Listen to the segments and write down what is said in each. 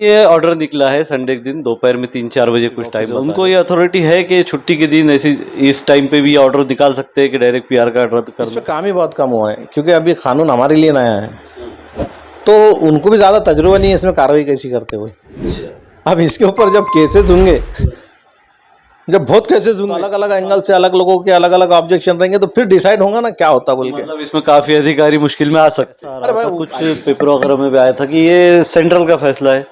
ये ऑर्डर निकला है संडे के दिन दोपहर में 3-4 बजे कुछ टाइम। उनको ये अथॉरिटी है कि छुट्टी के दिन ऐसी इस टाइम पे भी ऑर्डर निकाल सकते हैं कि डायरेक्ट पीआर कार्ड रद्द कर। इसमें काम ही बहुत कम हुआ है क्योंकि अभी कानून हमारे लिए नया है, तो उनको भी ज़्यादा तजुर्बा नहीं है इसमें कार्रवाई कैसी करते हुए। अब इसके ऊपर जब केसेस होंगे, जब बहुत केसेस होंगे, अलग अलग एंगल से अलग लोगों के अलग अलग ऑब्जेक्शन रहेंगे, तो फिर डिसाइड होगा ना क्या होता बोल के। मतलब इसमें काफी अधिकारी मुश्किल में आ सकते हैं। अरे भाई, कुछ पेपर वगैरह में भी आया था कि ये सेंट्रल का फैसला है,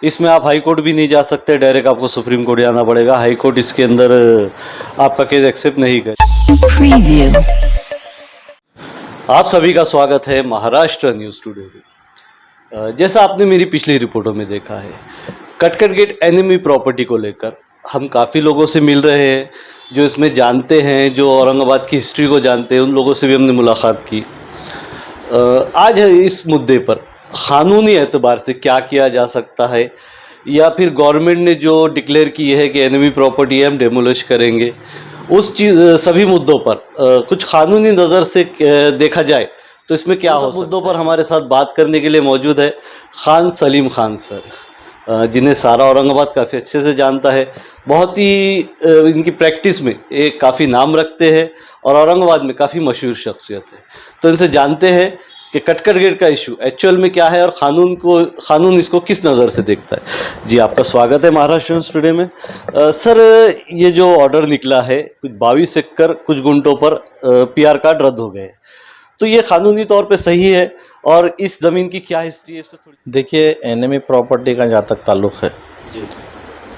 इसमें आप हाई कोर्ट भी नहीं जा सकते, डायरेक्ट आपको सुप्रीम कोर्ट जाना पड़ेगा। हाई कोर्ट इसके अंदर आपका केस एक्सेप्ट नहीं करे। आप सभी का स्वागत है महाराष्ट्र न्यूज़ टुडे में। जैसा आपने मेरी पिछली रिपोर्टों में देखा है, कटकट गेट एनिमी प्रॉपर्टी को लेकर हम काफ़ी लोगों से मिल रहे हैं जो इसमें जानते हैं, जो औरंगाबाद की हिस्ट्री को जानते हैं, उन लोगों से भी हमने मुलाकात की। आज इस मुद्दे पर क़ानूनी एतबार से क्या किया जा सकता है, या फिर गवर्नमेंट ने जो डिक्लेयर की है कि एनिमी प्रॉपर्टी है हम डेमोलिश करेंगे, उस चीज़ सभी मुद्दों पर कुछ क़ानूनी नज़र से देखा जाए तो इसमें क्या हो सकता है। मुद्दों पर हमारे साथ बात करने के लिए मौजूद है खान सलीम खान सर, जिन्हें सारा औरंगाबाद काफ़ी अच्छे से जानता है। बहुत ही इनकी प्रैक्टिस में एक काफ़ी नाम रखते हैं और औरंगाबाद में काफ़ी मशहूर शख्सियत है। तो इनसे जानते हैं कि कटकट गेट का इशू एक्चुअल में क्या है और क़ानून इसको किस नज़र से देखता है। जी, आपका स्वागत है महाराष्ट्र न्यूज़ टुडे में। सर, ये जो ऑर्डर निकला है, कुछ 22 एकड़ कुछ गुंटों पर पीआर कार्ड रद्द हो गए, तो ये कानूनी तौर पे सही है और इस ज़मीन की क्या हिस्ट्री है, इस पर थोड़ी। देखिए, एनिमी प्रॉपर्टी का जहाँ तक ताल्लुक़ है,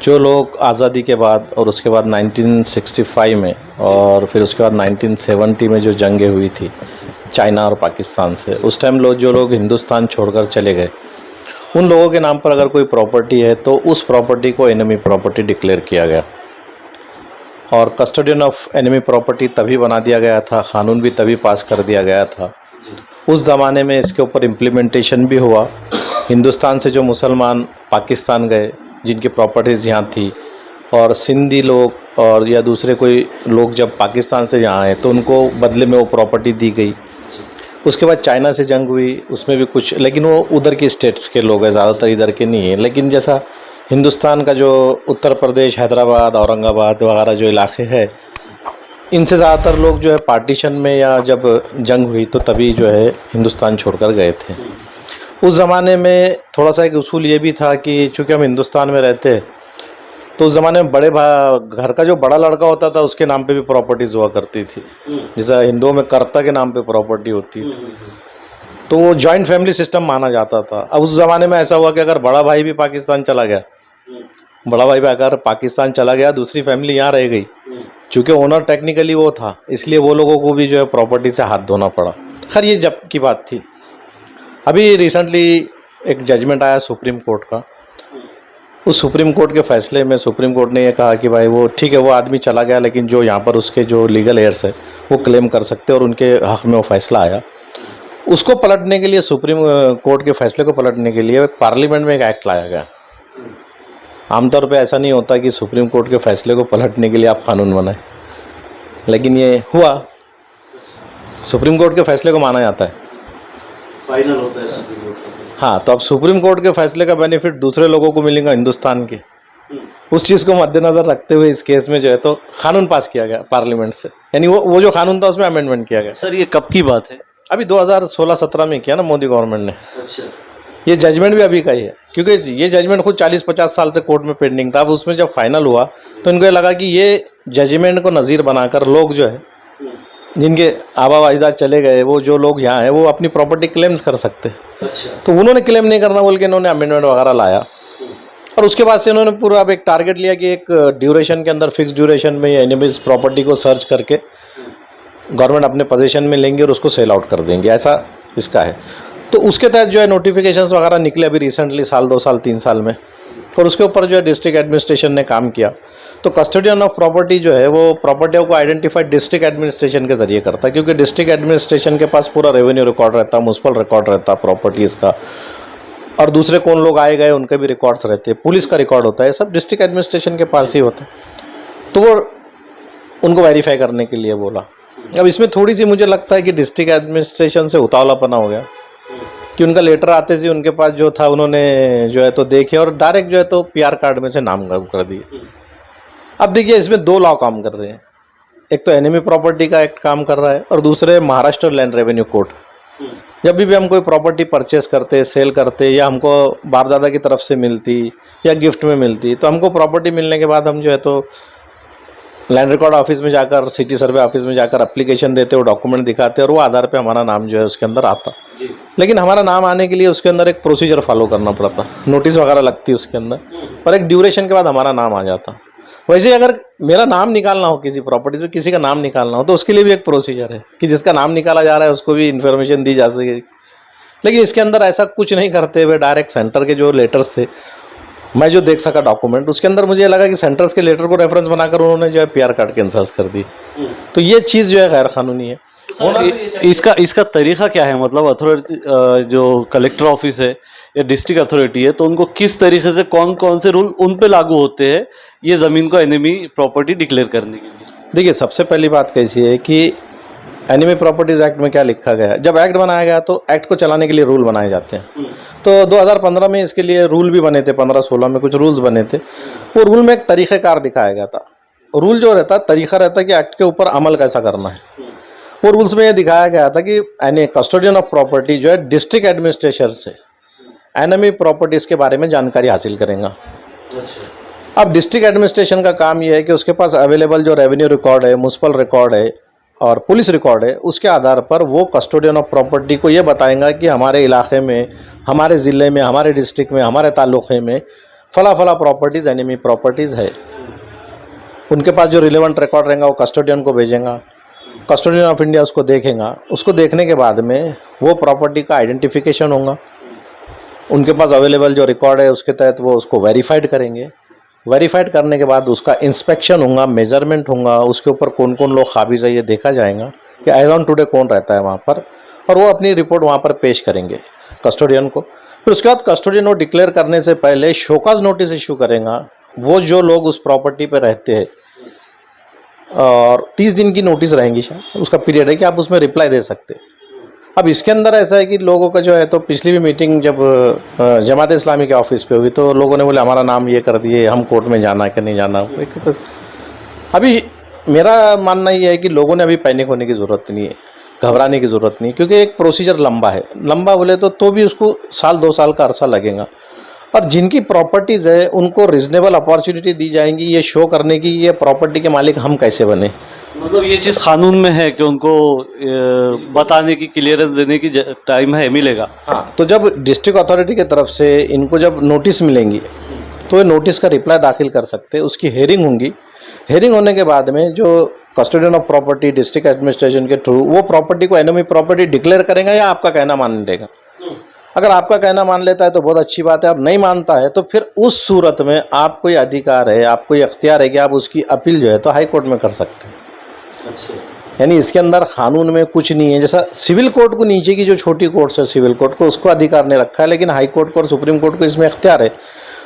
जो लोग आज़ादी के बाद और उसके बाद 1965 में और फिर उसके बाद 1970 में जो जंगें हुई थी चाइना और पाकिस्तान से, उस टाइम जो लोग हिंदुस्तान छोड़कर चले गए, उन लोगों के नाम पर अगर कोई प्रॉपर्टी है तो उस प्रॉपर्टी को एनिमी प्रॉपर्टी डिक्लेयर किया गया और कस्टोडियन ऑफ एनिमी प्रॉपर्टी तभी बना दिया गया था, क़ानून भी तभी पास कर दिया गया था। उस ज़माने में इसके ऊपर इम्प्लीमेंटेशन भी हुआ। हिंदुस्तान से जो मुसलमान पाकिस्तान गए, जिनकी प्रॉपर्टीज़ यहाँ थी, और सिंधी लोग और या दूसरे कोई लोग जब पाकिस्तान से यहाँ आए तो उनको बदले में वो प्रॉपर्टी दी गई। उसके बाद चाइना से जंग हुई, उसमें भी कुछ, लेकिन वो उधर के स्टेट्स के लोग हैं, ज़्यादातर इधर के नहीं हैं। लेकिन जैसा हिंदुस्तान का जो उत्तर प्रदेश, हैदराबाद, औरंगाबाद वगैरह जो इलाके हैं, इनसे ज़्यादातर लोग जो है पार्टीशन में या जब जंग हुई तो तभी जो है हिंदुस्तान छोड़कर गए थे। उस ज़माने में थोड़ा सा एक उसूल ये भी था कि चूँकि हम हिंदुस्तान में रहते तो उस ज़माने में बड़े घर का जो बड़ा लड़का होता था उसके नाम पे भी प्रॉपर्टीज़ हुआ करती थी, जैसा हिंदुओं में कर्ता के नाम पे प्रॉपर्टी होती थी, तो वो जॉइंट फैमिली सिस्टम माना जाता था। अब उस ज़माने में ऐसा हुआ कि अगर बड़ा भाई भी पाकिस्तान चला गया, बड़ा भाई भी अगर पाकिस्तान चला गया, दूसरी फैमिली यहाँ रह गई, चूँकि ओनर टेक्निकली वो था, इसलिए वो लोगों को भी जो है प्रॉपर्टी से हाथ धोना पड़ा। खैर, ये जब की बात थी। अभी रिसेंटली एक जजमेंट आया सुप्रीम कोर्ट का। उस सुप्रीम कोर्ट के फैसले में सुप्रीम कोर्ट ने ये कहा कि भाई वो ठीक है, वो आदमी चला गया, लेकिन जो यहाँ पर उसके जो लीगल एयर्स है वो क्लेम कर सकते हैं, और उनके हक़ में वो फैसला आया। उसको पलटने के लिए, सुप्रीम कोर्ट के फैसले को पलटने के लिए पार्लियामेंट में एक एक्ट लाया गया। आमतौर पे ऐसा नहीं होता कि सुप्रीम कोर्ट के फैसले को पलटने के लिए आप कानून बनाएं, लेकिन ये हुआ। सुप्रीम कोर्ट के फैसले को माना जाता है, फाइनल होता है सुप्रीम कोर्ट का। हाँ, तो अब सुप्रीम कोर्ट के फैसले का बेनिफिट दूसरे लोगों को मिलेगा, हिंदुस्तान के। उस चीज़ को मद्देनज़र रखते हुए इस केस में जो है तो कानून पास किया गया पार्लियामेंट से, यानी वो जो कानून था उसमें अमेंडमेंट किया गया। सर, ये कब की बात है? अभी 2016-17 में किया ना मोदी गवर्नमेंट ने। अच्छा। ये जजमेंट भी अभी का ही है, क्योंकि ये जजमेंट खुद 40-50 साल से कोर्ट में पेंडिंग था। अब उसमें जब फाइनल हुआ तो इनको ये लगा कि ये जजमेंट को नज़ीर बनाकर लोग जो है, जिनके आबा अजदाद चले गए, वो जो लोग यहाँ हैं, वो अपनी प्रॉपर्टी क्लेम्स कर सकते। अच्छा। तो उन्होंने क्लेम नहीं करना बोल के इन्होंने अमेंडमेंट वगैरह लाया, और उसके बाद से इन्होंने पूरा अब एक टारगेट लिया कि एक ड्यूरेशन के अंदर, फिक्स ड्यूरेशन में एनिमीज प्रॉपर्टी को सर्च करके गवर्नमेंट अपने पोजीशन में लेंगे और उसको सेल आउट कर देंगे, ऐसा इसका है। तो उसके तहत जो है नोटिफिकेशंस वगैरह निकले अभी रिसेंटली, साल 2 साल 3 साल में, और उसके ऊपर जो है डिस्ट्रिक्ट एडमिनिस्ट्रेशन ने काम किया। तो कस्टोडियन ऑफ प्रॉपर्टी जो है वो प्रॉपर्टियों को आइडेंटिफाई डिस्ट्रिक्ट एडमिनिस्ट्रेशन के ज़रिए करता है, क्योंकि डिस्ट्रिक्ट एडमिनिस्ट्रेशन के पास पूरा रेवेन्यू रिकॉर्ड रहता है, म्युनिसिपल रिकॉर्ड रहता है प्रॉपर्टीज़ का, और दूसरे कौन लोग आए गए उनके भी रिकॉर्ड्स रहते हैं, पुलिस का रिकॉर्ड होता है, सब डिस्ट्रिक्ट एडमिनिस्ट्रेशन के पास ही होता है। तो वो उनको वेरीफाई करने के लिए बोला। अब इसमें थोड़ी सी मुझे लगता है कि डिस्ट्रिक्ट एडमिनिस्ट्रेशन से उतावलापना हो गया, कि उनका लेटर आते से उनके पास जो था उन्होंने जो है तो देखे और डायरेक्ट जो है तो पीआर कार्ड में से नाम गायब कर दिए। अब देखिए इसमें दो लॉ काम कर रहे हैं, एक तो एनिमी प्रॉपर्टी का एक्ट काम कर रहा है और दूसरे महाराष्ट्र लैंड रेवेन्यू कोड। जब भी हम कोई प्रॉपर्टी परचेस करते, सेल करते या हमको बाप दादा की तरफ से मिलती या गिफ्ट में मिलती, तो हमको प्रॉपर्टी मिलने के बाद हम जो है तो लैंड रिकॉर्ड ऑफिस में जाकर, सिटी सर्वे ऑफिस में जाकर एप्लीकेशन देते, वो डॉक्यूमेंट दिखाते और वो आधार पे हमारा नाम जो है उसके अंदर आता। लेकिन हमारा नाम आने के लिए उसके अंदर एक प्रोसीजर फॉलो करना पड़ता, नोटिस वगैरह लगती उसके अंदर, और एक ड्यूरेशन के बाद हमारा नाम आ जाता। वैसे अगर मेरा नाम निकालना हो किसी प्रॉपर्टी से, किसी का नाम निकालना हो, तो उसके लिए भी एक प्रोसीजर है कि जिसका नाम निकाला जा रहा है उसको भी इन्फॉर्मेशन दी जा सके। लेकिन इसके अंदर ऐसा कुछ नहीं करते हुए डायरेक्ट सेंटर के जो लेटर्स थे, मैं जो देख सका डॉक्यूमेंट, उसके अंदर मुझे लगा कि सेंटर्स के लेटर को रेफरेंस बनाकर उन्होंने जो है पीआर कार्ड कैंसिल कर दी। तो ये चीज़ जो है गैर कानूनी है। इसका तरीका क्या है? मतलब अथॉरिटी जो कलेक्टर ऑफिस है या डिस्ट्रिक्ट अथॉरिटी है, तो उनको किस तरीके से कौन कौन से रूल उन पे लागू होते हैं ये ज़मीन को एनिमी प्रॉपर्टी डिक्लेयर करने के लिए? देखिए सबसे पहली बात कैसी है कि एनिमी प्रॉपर्टीज़ एक्ट में क्या लिखा गया है। जब एक्ट बनाया गया तो एक्ट को चलाने के लिए रूल बनाए जाते हैं। तो 2015 में इसके लिए रूल भी बने थे, 15-16 में कुछ रूल्स बने थे। वो रूल में एक तरीक़ेकार दिखाया गया था। रूल जो रहता, तरीका रहता कि एक्ट के ऊपर अमल कैसा करना है। वो रूल्स में ये दिखाया गया था कि यानी कस्टोडियन ऑफ प्रॉपर्टी जो है डिस्ट्रिक्ट एडमिनिस्ट्रेशन से एनिमी प्रॉपर्टीज़ के बारे में जानकारी हासिल करेगा। अब डिस्ट्रिक्ट एडमिनिस्ट्रेशन का काम ये है कि उसके पास अवेलेबल जो रेवेन्यू रिकॉर्ड है, म्युनिसिपल रिकॉर्ड है और पुलिस रिकॉर्ड है, उसके आधार पर वो कस्टोडियन ऑफ प्रॉपर्टी को ये बताएगा कि हमारे इलाके में, हमारे ज़िले में, हमारे डिस्ट्रिक्ट में, हमारे तालुक़े में फला फला प्रॉपर्टीज़ एनिमी प्रॉपर्टीज़ है। उनके पास जो रिलेवेंट रिकॉर्ड रहेगा वो कस्टोडियन को भेजेगा, कस्टोडियन ऑफ इंडिया उसको देखेगा। उसको देखने के बाद में वो प्रॉपर्टी का आइडेंटिफिकेशन होगा, उनके पास अवेलेबल जो रिकॉर्ड है उसके तहत वो उसको वेरीफाइड करेंगे। वेरीफाइड करने के बाद उसका इंस्पेक्शन होगा, मेजरमेंट होगा, उसके ऊपर कौन कौन लोग काबिज है ये देखा जाएगा कि एज ऑन टुडे कौन रहता है वहाँ पर, और वो अपनी रिपोर्ट वहाँ पर पेश करेंगे कस्टोडियन को। फिर उसके बाद कस्टोडियन वो डिक्लेयर करने से पहले शोकाज नोटिस इशू करेगा। वो जो लोग उस प्रॉपर्टी पर रहते हैं, और 30 दिन की नोटिस रहेंगी, शायद उसका पीरियड है कि आप उसमें रिप्लाई दे सकते हैं। अब इसके अंदर ऐसा है कि लोगों का जो है तो पिछली भी मीटिंग जब जमात इस्लामी के ऑफिस पे हुई तो लोगों ने बोले हमारा नाम ये कर दिए, हम कोर्ट में जाना है कि नहीं जाना। तो अभी मेरा मानना ये है कि लोगों ने अभी पैनिक होने की ज़रूरत नहीं है, घबराने की ज़रूरत नहीं, क्योंकि एक प्रोसीजर लंबा है। लंबा बोले तो भी उसको 1-2 साल का अरसा लगेगा। और जिनकी प्रॉपर्टीज़ है उनको रिजनेबल अपॉर्चुनिटी दी जाएंगी ये शो करने की ये प्रॉपर्टी के मालिक हम कैसे बने। मतलब ये चीज़ कानून में है कि उनको बताने की, क्लियरेंस देने की टाइम है, मिलेगा। हाँ, तो जब डिस्ट्रिक्ट अथॉरिटी की तरफ से इनको जब नोटिस मिलेंगी तो ये नोटिस का रिप्लाई दाखिल कर सकते हैं। उसकी हेयरिंग होंगी। हेयरिंग होने के बाद में जो custodian of property district administration के थ्रू वो प्रॉपर्टी को एनिमी प्रॉपर्टी डिक्लेयर करेगा या आपका कहना मान लेगा। अगर आपका कहना मान लेता है तो बहुत अच्छी बात है, और नहीं मानता है तो फिर उस सूरत में आपको ये अधिकार है, आपको ये अख्तियार है कि आप उसकी अपील जो है तो हाई कोर्ट में कर सकते हैं। अच्छा, यानी इसके अंदर कानून में कुछ नहीं है। जैसा सिविल कोर्ट को नीचे की जो छोटी कोर्ट्स है, सिविल कोर्ट को उसको अधिकार नहीं रखा है, लेकिन हाई कोर्ट को और सुप्रीम कोर्ट को इसमें अख्तियार है।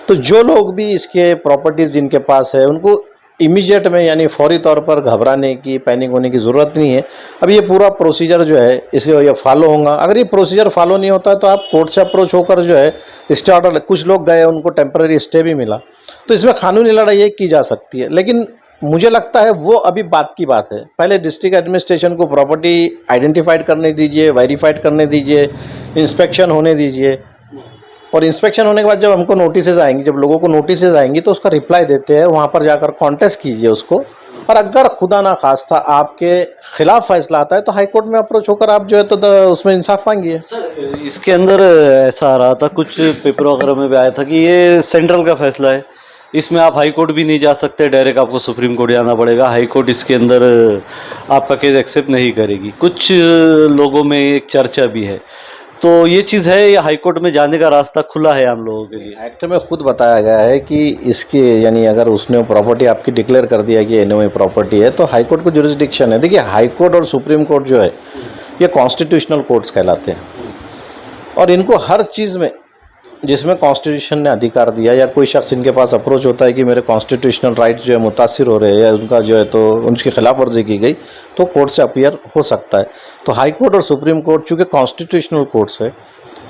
तो जो लोग भी इसके प्रॉपर्टीज़ जिनके पास है उनको इमीडिएट में यानी फौरी तौर पर घबराने की, पैनिक होने की ज़रूरत नहीं है। अब ये पूरा प्रोसीजर जो है इसके ये फॉलो होगा। अगर ये प्रोसीजर फॉलो नहीं होता है तो आप कोर्ट से अप्रोच होकर जो है स्टे ऑर्डर, कुछ लोग गए उनको टेम्पररी स्टे भी मिला, तो इसमें कानूनी लड़ाई एक की जा सकती है। लेकिन मुझे लगता है वो अभी बात की बात है। पहले डिस्ट्रिक्ट एडमिनिस्ट्रेशन को प्रॉपर्टी आइडेंटिफाइड करने दीजिए, वेरीफाइड करने दीजिए, इंस्पेक्शन होने दीजिए, और इंस्पेक्शन होने के बाद जब हमको नोटिसेज आएंगी, जब लोगों को नोटिसेज आएंगी तो उसका रिप्लाई देते हैं, वहाँ पर जाकर कॉन्टेस्ट कीजिए उसको। और अगर खुदा ना खास्ता आपके खिलाफ फैसला आता है तो हाई कोर्ट में अप्रोच होकर आप जो है तो उसमें इंसाफ मांगिए। सर, इसके अंदर ऐसा आ रहा था, कुछ पेपर वगैरह में भी आया था कि ये सेंट्रल का फैसला है, इसमें आप हाई कोर्ट भी नहीं जा सकते, डायरेक्ट आपको सुप्रीम कोर्ट जाना पड़ेगा। हाई कोर्ट इसके अंदर आपका केस एक्सेप्ट नहीं करेगी। कुछ लोगों में एक चर्चा भी है, तो ये चीज़ है, ये हाई कोर्ट में जाने का रास्ता खुला है आम लोगों के लिए। एक्ट में खुद बताया गया है कि इसके यानी अगर उसने प्रॉपर्टी आपकी डिक्लेयर कर दिया कि एनओए प्रॉपर्टी है तो हाई कोर्ट को जुरिस्डिक्शन है। देखिए हाई कोर्ट और सुप्रीम कोर्ट जो है ये कॉन्स्टिट्यूशनल कोर्ट्स कहलाते हैं, और इनको हर चीज़ में जिसमें कॉन्स्टिट्यूशन ने अधिकार दिया या कोई शख्स इनके पास अप्रोच होता है कि मेरे कॉन्स्टिट्यूशनल राइट्स जो है मुतासिर हो रहे हैं या उनका जो है तो उनकी खिलाफ वर्जी की गई तो कोर्ट से अपीयर हो सकता है। तो हाई कोर्ट और सुप्रीम कोर्ट चूँकि कॉन्स्टिट्यूशनल कोर्ट्स है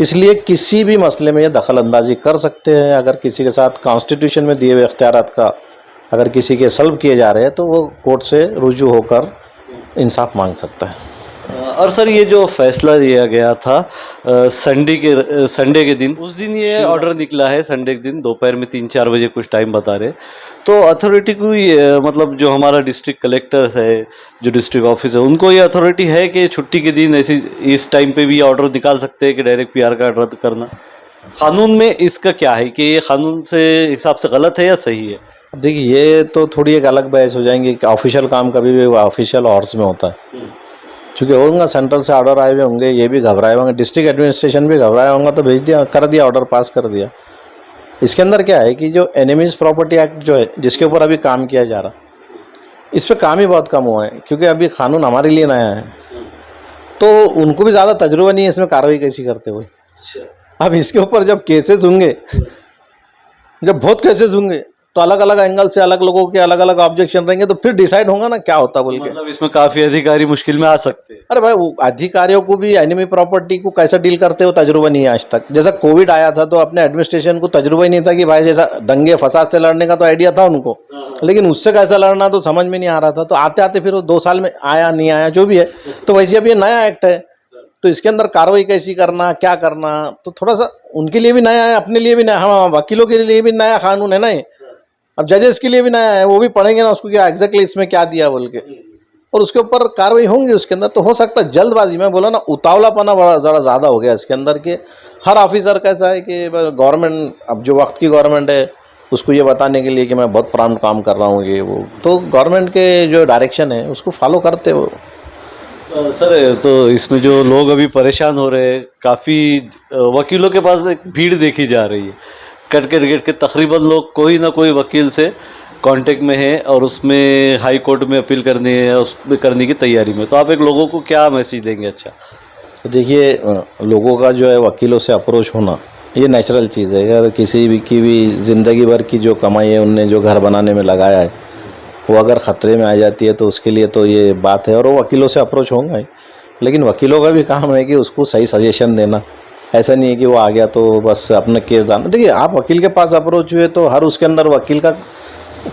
इसलिए किसी भी मसले में ये दखल अंदाजी कर सकते हैं। अगर किसी के साथ कॉन्स्टिट्यूशन में दिए हुए इख्तियारात का अगर किसी के सल्ब किए जा रहे हैं तो वो कोर्ट से रुजू होकर इंसाफ मांग सकता है। और सर ये जो फैसला दिया गया था संडे के दिन, उस दिन ये ऑर्डर निकला है, संडे के दिन दोपहर में 3-4 बजे कुछ टाइम बता रहे, तो अथॉरिटी को मतलब जो हमारा डिस्ट्रिक्ट कलेक्टर है, जो डिस्ट्रिक्ट ऑफिस है, उनको ये अथॉरिटी है कि छुट्टी के दिन ऐसी इस टाइम पे भी ऑर्डर निकाल सकते हैं कि डायरेक्ट पीआर कार्ड रद्द करना? कानून में इसका क्या है कि ये कानून से हिसाब से गलत है या सही है? देखिए ये तो थोड़ी एक अलग बहस हो जाएंगी कि ऑफिशियल काम कभी भी ऑफिशियल आवर्स में होता है। चूँकि होगा सेंटर से ऑर्डर आए हुए होंगे, ये भी घबराए होंगे, डिस्ट्रिक्ट एडमिनिस्ट्रेशन भी घबराया होगा तो भेज दिया, कर दिया, ऑर्डर पास कर दिया। इसके अंदर क्या है कि जो एनिमीज़ प्रॉपर्टी एक्ट जो है जिसके ऊपर अभी काम किया जा रहा, इस पर काम ही बहुत कम हुआ है क्योंकि अभी कानून हमारे लिए नया है, तो उनको भी ज़्यादा तजुर्बा नहीं है इसमें कार्रवाई कैसी करते हुए। अब इसके ऊपर जब केसेस होंगे, जब बहुत केसेस होंगे तो अलग अलग एंगल से अलग लोगों के अलग अलग ऑब्जेक्शन रहेंगे तो फिर डिसाइड होगा ना क्या होता बोल के। मतलब इसमें काफ़ी अधिकारी मुश्किल में आ सकते हैं। अरे भाई वो अधिकारियों को भी एनिमी प्रॉपर्टी को कैसा डील करते हो तजुर्बा नहीं है आज तक। जैसा कोविड आया था तो अपने एडमिनिस्ट्रेशन को तजुर्बा ही नहीं था कि भाई जैसा दंगे फसाद से लड़ने का तो आइडिया था उनको, लेकिन उससे कैसा लड़ना तो समझ में नहीं आ रहा था। तो आते आते फिर वो 2 साल में आया नहीं आया जो भी है, तो वैसे अब ये नया एक्ट है तो इसके अंदर कार्रवाई कैसी करना, क्या करना, तो थोड़ा सा उनके लिए भी नया है, अपने लिए भी नया, हाँ वकीलों के लिए भी नया कानून है ना ये। अब जजेस के लिए भी नया है, वो भी पढ़ेंगे ना उसको क्या एग्जैक्टली इसमें क्या दिया बोल के, और उसके ऊपर कार्रवाई होंगी उसके अंदर। तो हो सकता है जल्दबाजी में बोला ना, उतावलापना बड़ा ज़रा ज़्यादा हो गया इसके अंदर के। हर ऑफिसर कैसा है कि गवर्नमेंट, अब जो वक्त की गवर्नमेंट है उसको ये बताने के लिए कि मैं बहुत प्राउड काम कर रहा हूँ ये वो, तो गवर्नमेंट के जो डायरेक्शन है उसको फॉलो करते हो। सर तो इसमें जो लोग अभी परेशान हो रहे हैं, काफ़ी वकीलों के पास एक भीड़ देखी जा रही है, कट के तकरीबन लोग कोई ना कोई वकील से कांटेक्ट में है और उसमें हाई कोर्ट में अपील करनी है, उसमें करने की तैयारी में। तो आप एक लोगों को क्या मैसेज देंगे? अच्छा देखिए लोगों का जो है वकीलों से अप्रोच होना ये नेचुरल चीज़ है। अगर किसी भी की भी ज़िंदगी भर की जो कमाई है उनने जो घर बनाने में लगाया है वो अगर ख़तरे में आ जाती है तो उसके लिए तो ये बात है, और वो वकीलों से अप्रोच होंगे। लेकिन वकीलों का भी काम है कि उसको सही सजेशन देना। ऐसा नहीं है कि वो आ गया तो बस अपना केस डालना। देखिए आप वकील के पास अप्रोच हुए तो हर उसके अंदर वकील का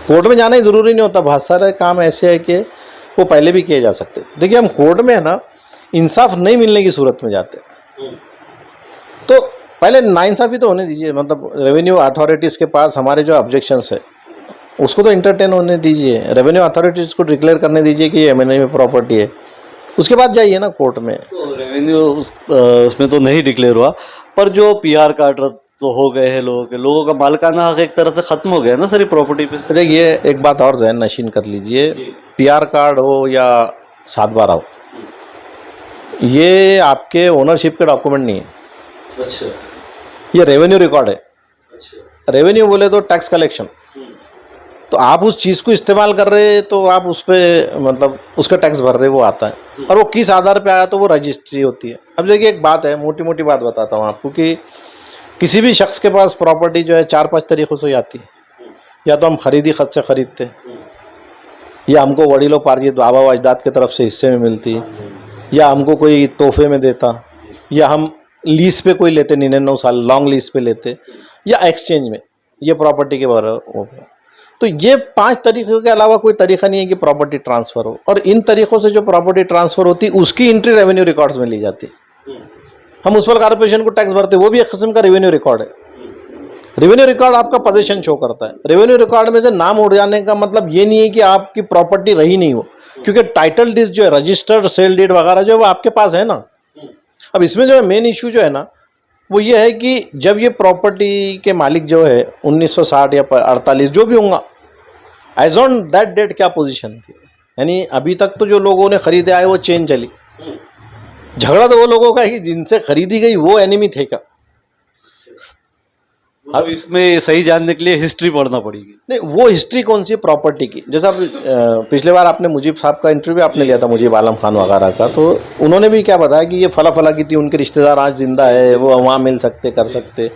कोर्ट में जाना ही ज़रूरी नहीं होता। बहुत सारे काम ऐसे है कि वो पहले भी किए जा सकते। देखिए हम कोर्ट में है ना इंसाफ नहीं मिलने की सूरत में जाते, तो पहले नाइंसाफ़ी तो होने दीजिए। मतलब रेवेन्यू अथॉरिटीज़ के पास हमारे जो ऑब्जेक्शंस है उसको तो इंटरटेन होने दीजिए, रेवेन्यू अथॉरिटीज़ को डिक्लेयर करने दीजिए कि ये एमएनए प्रॉपर्टी है, उसके बाद जाइए ना कोर्ट में। तो रेवेन्यू उसमें तो नहीं डिक्लेयर हुआ, पर जो पीआर कार्ड तो हो गए हैं लोगों का मालिकाना हक एक तरह से ख़त्म हो गया ना सारी प्रॉपर्टी पे। देखिए एक बात और ज़हन नशीन कर लीजिए, पीआर कार्ड हो या 7/12 हो, ये आपके ओनरशिप के डॉक्यूमेंट नहीं है। अच्छा, ये रेवेन्यू रिकॉर्ड है। अच्छा, रेवेन्यू बोले तो टैक्स कलेक्शन, तो आप उस चीज़ को इस्तेमाल कर रहे तो आप उस पर मतलब उसका टैक्स भर रहे, वो आता है। और वो किस आधार पे आया तो वो रजिस्ट्री होती है। अब देखिए एक बात है, मोटी मोटी बात बताता हूँ आपको कि किसी भी शख्स के पास प्रॉपर्टी जो है 4-5 तरीक़ों से आती है। या तो हम खरीदी खत से ख़रीदते, या हमको वडीलों पार्जित बाबा व अजदाद की तरफ से हिस्से में मिलती, या हमको कोई तोहफे में देता, या हम लीज़ पे कोई लेते 99 साल लॉन्ग लीज़ पे लेते, या एक्सचेंज में ये प्रॉपर्टी के बारे में। तो ये 5 तरीक़ों के अलावा कोई तरीक़ा नहीं है कि प्रॉपर्टी ट्रांसफ़र हो। और इन तरीक़ों से जो प्रॉपर्टी ट्रांसफ़र होती उसकी एंट्री रेवेन्यू रिकॉर्ड्स में ली जाती है। हम उस पर कॉर्पोरेशन को टैक्स भरते, वो भी एक किस्म का रेवेन्यू रिकॉर्ड है। रेवेन्यू रिकॉर्ड आपका पोजीशन शो करता है। रेवेन्यू रिकॉर्ड में से नाम उड़ जाने का मतलब ये नहीं है कि आपकी प्रॉपर्टी रही नहीं हो, क्योंकि टाइटल डीड जो है, रजिस्टर्ड सेल डीड वगैरह जो है वो आपके पास है ना। अब इसमें जो है मेन इशू जो है ना वो ये है कि जब ये प्रॉपर्टी के मालिक जो है 1960 या 48 जो भी होंगे, एज ऑन दैट डेट क्या पोजीशन थी, यानी अभी तक तो जो लोगों ने खरीदे आए वो चेन चली। झगड़ा तो वो लोगों का है कि जिनसे खरीदी गई वो एनिमी थे क्या। अब इसमें सही जानने के लिए हिस्ट्री पढ़ना पड़ेगी। नहीं, वो हिस्ट्री कौन सी प्रॉपर्टी की, जैसा पिछले बार आपने मुजीब साहब का इंटरव्यू आपने लिया था, मुजीब आलम खान वगैरह का, तो उन्होंने भी क्या बताया कि ये फला फला की थी, उनके रिश्तेदार आज जिंदा है, वो वहाँ मिल सकते कर सकते।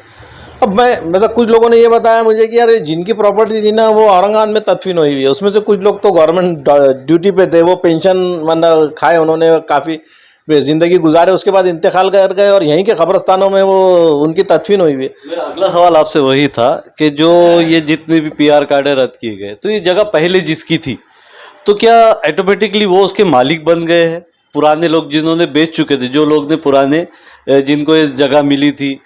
अब मैं मतलब कुछ लोगों ने ये बताया मुझे कि यार ये जिनकी प्रॉपर्टी थी ना वो औरंगाबाद में तदफीन हुई हुई है, उसमें से कुछ लोग तो गवर्नमेंट ड्यूटी पे थे, वो पेंशन मतलब खाए उन्होंने, काफ़ी ज़िंदगी गुजारे, उसके बाद इंतकाल कर गए और यहीं के कब्रस्तानों में वो उनकी तदफीन हुई हुई है। मेरा अगला सवाल आपसे वही था कि जो ये जितने भी पीआर कार्ड रद्द किए गए, तो ये जगह पहले जिसकी थी, तो क्या ऑटोमेटिकली वो उसके मालिक बन गए हैं? पुराने लोग जिन्होंने बेच चुके थे, जो लोग ने पुराने जिनको ये जगह मिली थी,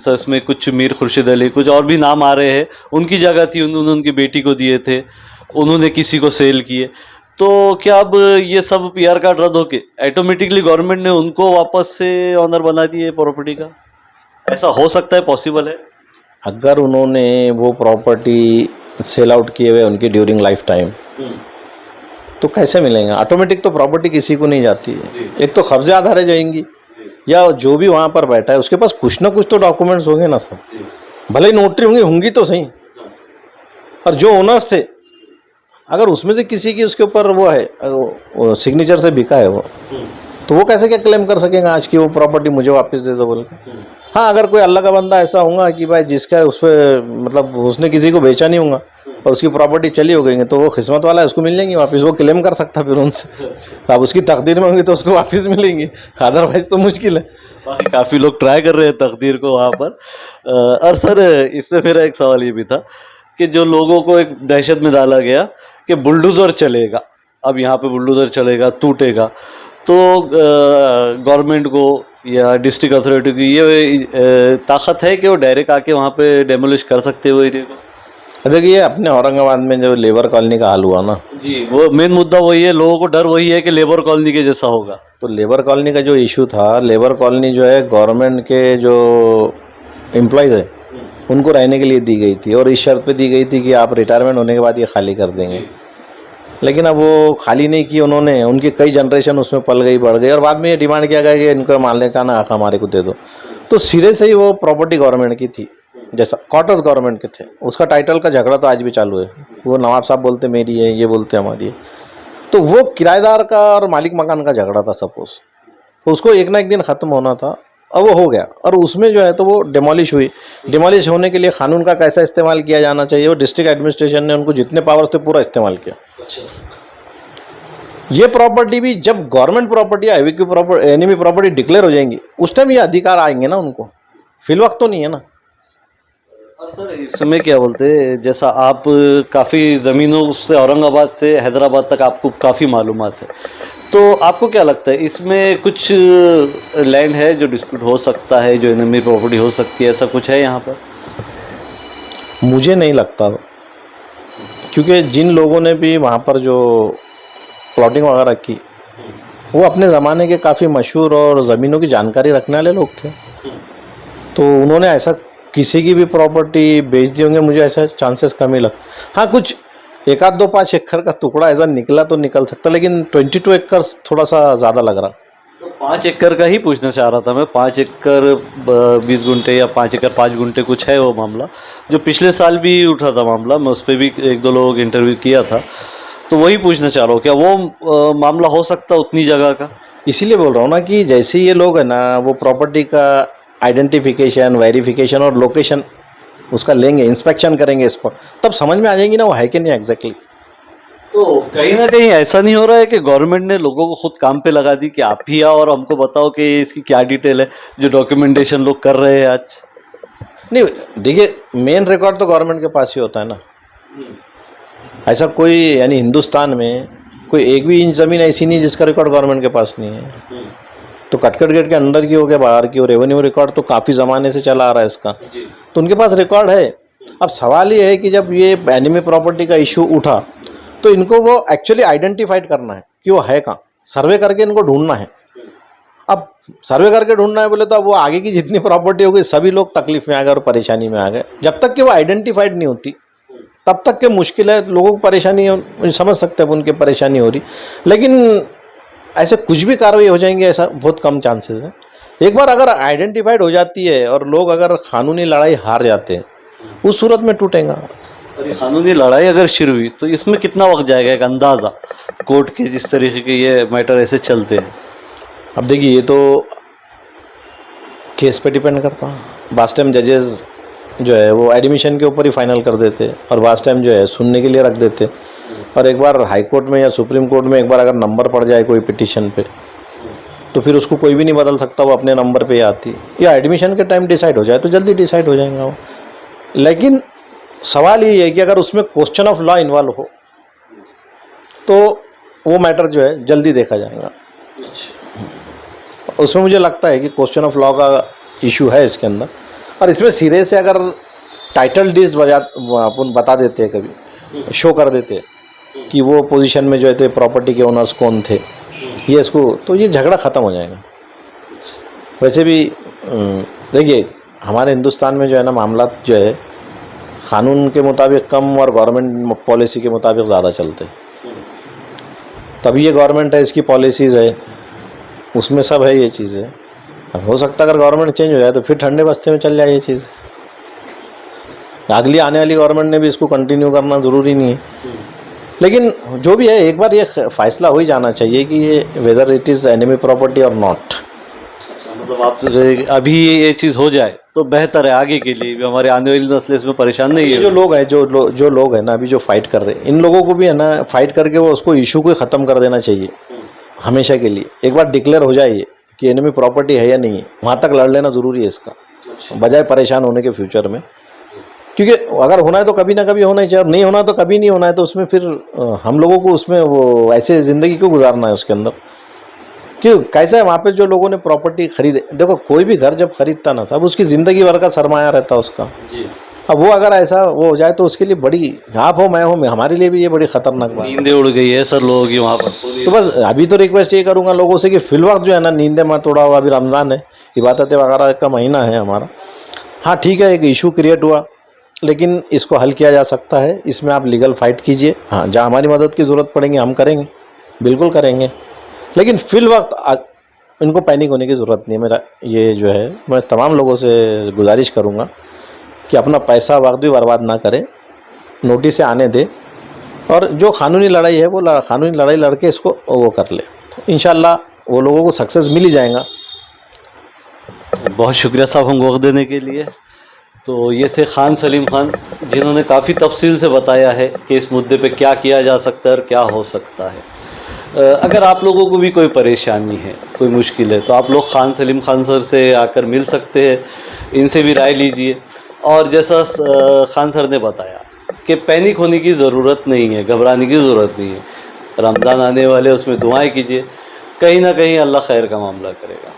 इसमें कुछ मीर खुर्शीद अली, कुछ और भी नाम आ रहे हैं, उनकी जगह थी, उन्होंने उनकी बेटी को दिए थे, उन्होंने किसी को सेल किए, तो क्या अब ये सब पीआर कार्ड रद्द होके ऑटोमेटिकली गवर्नमेंट ने उनको वापस से ऑनर बना दिए प्रॉपर्टी का? ऐसा हो सकता है, पॉसिबल है? अगर उन्होंने वो प्रॉपर्टी सेल आउट किए हुए उनकी ड्यूरिंग लाइफ टाइम, तो कैसे मिलेंगे? ऑटोमेटिक तो प्रॉपर्टी किसी को नहीं जाती है। एक तो कब्जे आधारे जाएंगी, या जो भी वहाँ पर बैठा है उसके पास कुछ ना कुछ तो डॉक्यूमेंट्स होंगे ना सब, भले ही नोटरी होंगी तो सही। और जो ओनर्स थे, अगर उसमें से किसी की उसके ऊपर वो है, सिग्नेचर से बिका है वो, तो वो कैसे क्या क्लेम कर सकेंगे आज की वो प्रॉपर्टी मुझे वापस दे दो बोल के? हाँ, अगर कोई अल्लाह का बंदा ऐसा होगा कि भाई जिसका उस पर मतलब उसने किसी को बेचा नहीं होगा और उसकी प्रॉपर्टी चली हो गई, तो वो किस्मत वाला है, उसको मिल जाएंगी वापस, वो क्लेम कर सकता फिर उनसे। अब उसकी तकदीर में होंगी तो उसको वापस मिलेंगी, अदरवाइज तो मुश्किल है। बाकी काफ़ी लोग ट्राई कर रहे हैं तकदीर को वहाँ पर। और सर, इसमें मेरा एक सवाल ये भी था कि जो लोगों को एक दहशत में डाला गया कि बुलडोज़र चलेगा, अब यहाँ पे बुलडोज़र चलेगा, टूटेगा, तो गवर्नमेंट को या डिस्ट्रिक्ट अथॉरिटी की ये ताकत है कि वो डायरेक्ट आके वहाँ पे डेमोलिश कर सकते हो एरिया को? देखिए, अपने औरंगाबाद में जो लेबर कॉलोनी का हाल हुआ ना जी, वो मेन मुद्दा वही है, लोगों को डर वही है कि लेबर कॉलोनी के जैसा होगा। तो लेबर कॉलोनी का जो इशू था, लेबर कॉलोनी जो है गवर्नमेंट के जो एम्प्लॉयज़ है उनको रहने के लिए दी गई थी, और इस शर्त पे दी गई थी कि आप रिटायरमेंट होने के बाद ये खाली कर देंगे। लेकिन अब वो खाली नहीं की उन्होंने, उनकी कई जनरेशन उसमें पल गई, बढ़ गई, और बाद में ये डिमांड किया गया कि इनको मालने का ना हक हमारे को दे दो। तो सिरे से ही वो प्रॉपर्टी गवर्नमेंट की थी, जैसा क्वार्टर्स गवर्नमेंट के थे। उसका टाइटल का झगड़ा तो आज भी चालू है, वो नवाब साहब बोलते मेरी है, ये बोलते हमारी है। तो वो किराएदार का और मालिक मकान का झगड़ा था सपोज, तो उसको एक ना एक दिन ख़त्म होना था, अब वो हो गया। और उसमें जो है तो वो डिमोलिश हुई। डिमोलिश होने के लिए कानून का कैसा इस्तेमाल किया जाना चाहिए, वो डिस्ट्रिक्ट एडमिनिस्ट्रेशन ने उनको जितने पावर्स थे पूरा इस्तेमाल किया। ये प्रॉपर्टी भी जब गवर्नमेंट प्रॉपर्टी या हैवी की प्रॉपर्टी, एनिमी प्रॉपर्टी डिक्लेयर हो जाएंगी, उस टाइम ये अधिकार आएंगे ना उनको, फिल वक्त तो नहीं है ना। और सर, इसमें क्या बोलते हैं, जैसा आप काफ़ी ज़मीनों से औरंगाबाद से हैदराबाद तक आपको काफ़ी मालूमात है, तो आपको क्या लगता है इसमें कुछ लैंड है जो डिस्प्यूट हो सकता है, जो एनिमी प्रॉपर्टी हो सकती है, ऐसा कुछ है यहाँ पर? मुझे नहीं लगता, क्योंकि जिन लोगों ने भी वहाँ पर जो प्लॉटिंग वगैरह की, वो अपने ज़माने के काफ़ी मशहूर और ज़मीनों की जानकारी रखने वाले लोग थे, तो उन्होंने ऐसा किसी की भी प्रॉपर्टी बेच दी होंगे, मुझे ऐसा चांसेस कम ही लगता। हाँ, कुछ 1 आध 2 5 एकड़ का टुकड़ा ऐसा निकला तो निकल सकता, लेकिन 22 एकड़ थोड़ा सा ज़्यादा लग रहा। तो 5 एकड़ का ही पूछना चाह रहा था मैं। 5 एकड़ 20 गुंठे या 5 एकड़ 5 गुंठे कुछ है वो मामला, जो पिछले साल भी उठा था मामला, मैं उस पर भी 1-2 लोगों को इंटरव्यू किया था, तो वही पूछना चाह रहा हूँ, क्या वो मामला हो सकता उतनी जगह का? इसीलिए बोल रहा हूँ ना कि जैसे ये लोग है ना, वो प्रॉपर्टी का आइडेंटिफिकेशन, वेरिफिकेशन और लोकेशन उसका लेंगे, इंस्पेक्शन करेंगे इस पर, तब समझ में आ जाएंगी ना वो है कि नहीं एग्जैक्टली। तो कहीं ना कहीं ऐसा नहीं हो रहा है कि गवर्नमेंट ने लोगों को खुद काम पे लगा दी कि आप ही आओ और हमको बताओ कि इसकी क्या डिटेल है, जो डॉक्यूमेंटेशन लोग कर रहे हैं आज? नहीं, देखिए, मेन रिकॉर्ड तो गवर्नमेंट के पास ही होता है ना। ऐसा कोई, यानी हिंदुस्तान में कोई एक भी इंच ज़मीन ऐसी नहीं जिसका रिकॉर्ड गवर्नमेंट के पास नहीं है। तो कटकट गेट के अंदर की हो गया, बाहर की हो, रेवेन्यू रिकॉर्ड तो काफ़ी ज़माने से चला आ रहा है इसका, तो उनके पास रिकॉर्ड है। अब सवाल ये है कि जब ये एनिमी प्रॉपर्टी का इशू उठा, तो इनको वो एक्चुअली आइडेंटिफाइड करना है कि वो है कहाँ, सर्वे करके इनको ढूंढना है। अब सर्वे करके ढूंढना है बोले तो अब वो आगे की जितनी प्रॉपर्टी होगी सभी लोग तकलीफ में आ गए और परेशानी में आ गए। जब तक कि वो आइडेंटिफाइड नहीं होती तब तक के मुश्किल है, लोगों को परेशानी समझ सकते हैं, उनकी परेशानी हो रही, लेकिन ऐसे कुछ भी कार्रवाई हो जाएंगे ऐसा बहुत कम चांसेस है। एक बार अगर आइडेंटिफाइड हो जाती है और लोग अगर कानूनी लड़ाई हार जाते हैं, उस सूरत में टूटेगा। और ये कानूनी लड़ाई अगर शुरू हुई तो इसमें कितना वक्त जाएगा, एक अंदाज़ा, कोर्ट के जिस तरीके के ये मैटर ऐसे चलते हैं? अब देखिए, ये तो केस पे डिपेंड करता है। लास्ट टाइम जजेस जो है वो एडमिशन के ऊपर ही फाइनल कर देते और बास टाइम जो है सुनने के लिए रख देते। और एक बार हाई कोर्ट में या सुप्रीम कोर्ट में एक बार अगर नंबर पड़ जाए कोई पिटीशन पे तो फिर उसको कोई भी नहीं बदल सकता, वो अपने नंबर पे ही आती। या एडमिशन के टाइम डिसाइड हो जाए तो जल्दी डिसाइड हो जाएगा वो। लेकिन सवाल ये है कि अगर उसमें क्वेश्चन ऑफ लॉ इन्वॉल्व हो तो वो मैटर जो है जल्दी देखा जाएगा। उसमें मुझे लगता है कि क्वेश्चन ऑफ लॉ का इशू है इसके अंदर। और इसमें सिरे से अगर टाइटल डीड्स अपन बता देते हैं, कभी शो कर देते हैं कि वो पोजीशन में जो है तो प्रॉपर्टी के ओनर्स कौन थे, ये इसको, तो ये झगड़ा ख़त्म हो जाएगा। वैसे भी देखिए हमारे हिंदुस्तान में जो है ना मामला जो है क़ानून के मुताबिक कम और गवर्नमेंट पॉलिसी के मुताबिक ज़्यादा चलते हैं। तभी ये गवर्नमेंट है, इसकी पॉलिसीज़ है, उसमें सब है ये चीज़ें। अब हो सकता है अगर गवर्नमेंट चेंज हो जाए तो फिर ठंडे बस्ते में चल जाए ये चीज़। अगली आने वाली गवर्नमेंट ने भी इसको कंटिन्यू करना ज़रूरी नहीं है। लेकिन जो भी है एक बार ये फैसला हो ही जाना चाहिए कि ये whether it is enemy property और नॉट। मतलब आप अभी ये चीज़ हो जाए तो बेहतर है आगे के लिए भी, हमारे आने वाली नस्लें इसमें परेशान नहीं है। जो लोग हैं जो लोग हैं ना अभी जो फाइट कर रहे हैं, इन लोगों को भी है ना फाइट करके वो उसको इशू को ख़त्म कर देना चाहिए हमेशा के लिए। एक बार डिक्लेयर हो जाए कि एनिमी प्रॉपर्टी है या नहीं है, वहाँ तक लड़ लेना ज़रूरी है इसका, बजाय परेशान होने के फ्यूचर में। क्योंकि अगर होना है तो कभी ना कभी होना ही चाहिए, और नहीं होना तो कभी नहीं होना है। तो उसमें फिर हम लोगों को उसमें वो ऐसे ज़िंदगी क्यों गुजारना है उसके अंदर। क्यों कैसा है वहाँ पे जो लोगों ने प्रॉपर्टी खरीदे, देखो कोई भी घर जब खरीदता ना तब उसकी ज़िंदगी भर का सरमाया रहता उसका जी। अब वो अगर ऐसा वो हो जाए तो उसके लिए बड़ी, आप हो मैं हो, हमारे लिए भी ये बड़ी ख़तरनाक बात। नींदें उड़ गई है सर लोगों की वहाँ पर। तो बस अभी तो रिक्वेस्ट ये करूँगा लोगों से कि फिलवक्त जो है ना नींदें मत उड़ाओ। अभी रमज़ान है, इबादत वगैरह का महीना है हमारा। हाँ ठीक है, एक इशू क्रिएट हुआ लेकिन इसको हल किया जा सकता है। इसमें आप लीगल फाइट कीजिए, हाँ जहाँ हमारी मदद की ज़रूरत पड़ेगी हम करेंगे, बिल्कुल करेंगे। लेकिन फिल वक्त इनको पैनिक होने की ज़रूरत नहीं है। मेरा ये जो है मैं तमाम लोगों से गुजारिश करूँगा कि अपना पैसा वक्त भी बर्बाद ना करें, नोटिस से आने दें और जो क़ानूनी लड़ाई है वो क़ानूनी लड़ाई लड़के इसको वो कर ले। इंशाल्लाह वो लोगों को सक्सेस मिल ही जाएगा। बहुत शुक्रिया साहब हमको वक्त देने के लिए। तो ये थे खान सलीम खान, जिन्होंने काफ़ी तफसील से बताया है कि इस मुद्दे पे क्या किया जा सकता है और क्या हो सकता है। अगर आप लोगों को भी कोई परेशानी है, कोई मुश्किल है, तो आप लोग खान सलीम खान सर से आकर मिल सकते हैं, इनसे भी राय लीजिए। और जैसा खान सर ने बताया कि पैनिक होने की ज़रूरत नहीं है, घबराने की ज़रूरत नहीं है। रमज़ान आने वाले, उसमें दुआएं कीजिए, कहीं ना कहीं अल्लाह खैर का मामला करेगा।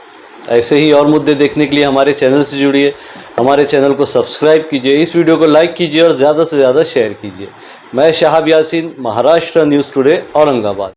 ऐसे ही और मुद्दे देखने के लिए हमारे चैनल से जुड़िए, हमारे चैनल को सब्सक्राइब कीजिए, इस वीडियो को लाइक कीजिए और ज़्यादा से ज़्यादा शेयर कीजिए। मैं शहाब यासीन, महाराष्ट्र न्यूज़ टुडे, औरंगाबाद।